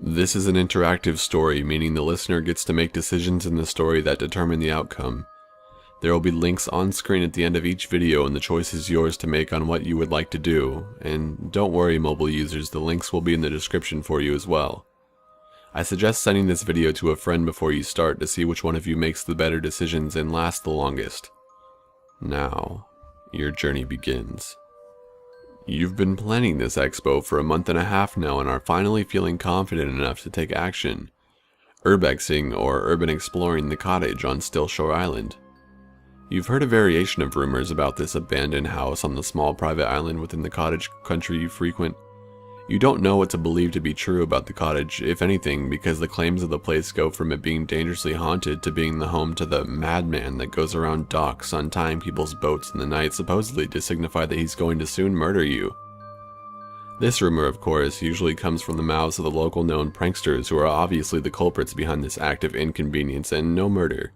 This is an interactive story, meaning the listener gets to make decisions in the story that determine the outcome. There will be links on screen at the end of each video, and the choice is yours to make on what you would like to do. And don't worry, mobile users, the links will be in the description for you as well. I suggest sending this video to a friend before you start to see which one of you makes the better decisions and lasts the longest. Now, your journey begins. You've been planning this expo for a month and a half now and are finally feeling confident enough to take action. Urbexing, or urban exploring, the Cottage on Stillshore Island. You've heard a variation of rumors about this abandoned house on the small private island within the cottage country you frequent. You don't know what to believe to be true about the cottage, if anything, because the claims of the place go from it being dangerously haunted to being the home to the madman that goes around docks untying people's boats in the night, supposedly to signify that he's going to soon murder you. This rumor, of course, usually comes from the mouths of the local known pranksters who are obviously the culprits behind this act of inconvenience and no murder.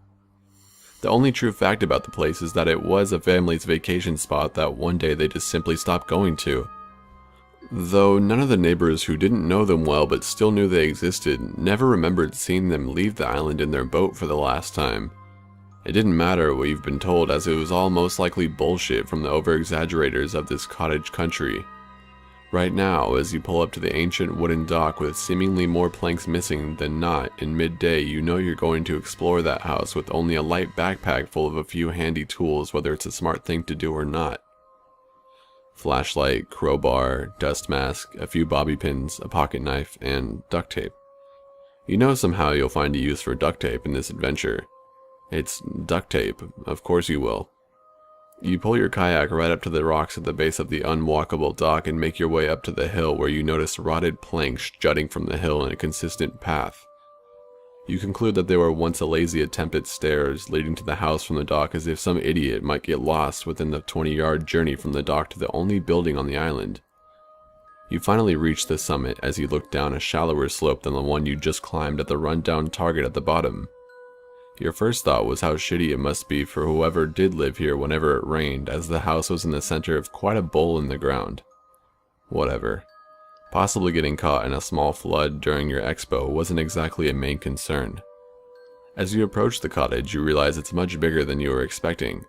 The only true fact about the place is that it was a family's vacation spot that one day they just simply stopped going to. Though none of the neighbors who didn't know them well but still knew they existed never remembered seeing them leave the island in their boat for the last time. It didn't matter what you've been told, as it was all most likely bullshit from the over-exaggerators of this cottage country. Right now, as you pull up to the ancient wooden dock with seemingly more planks missing than not in midday, you know you're going to explore that house with only a light backpack full of a few handy tools, whether it's a smart thing to do or not. Flashlight, crowbar, dust mask, a few bobby pins, a pocket knife, and duct tape. You know somehow you'll find a use for duct tape in this adventure. It's duct tape, of course you will. You pull your kayak right up to the rocks at the base of the unwalkable dock and make your way up to the hill, where you notice rotted planks jutting from the hill in a consistent path. You conclude that they were once a lazy attempt at stairs leading to the house from the dock, as if some idiot might get lost within the 20-yard journey from the dock to the only building on the island. You finally reach the summit as you look down a shallower slope than the one you just climbed at the rundown target at the bottom. Your first thought was how shitty it must be for whoever did live here whenever it rained, as the house was in the center of quite a bowl in the ground. Whatever. Possibly getting caught in a small flood during your expo wasn't exactly a main concern. As you approach the cottage, you realize it's much bigger than you were expecting.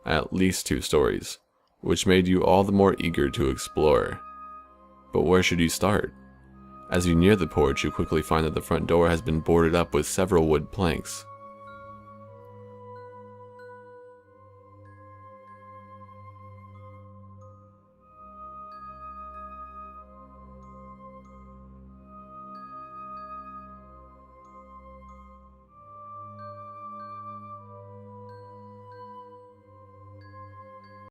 At least 2 stories, which made you all the more eager to explore. But where should you start? As you near the porch, you quickly find that the front door has been boarded up with several wood planks.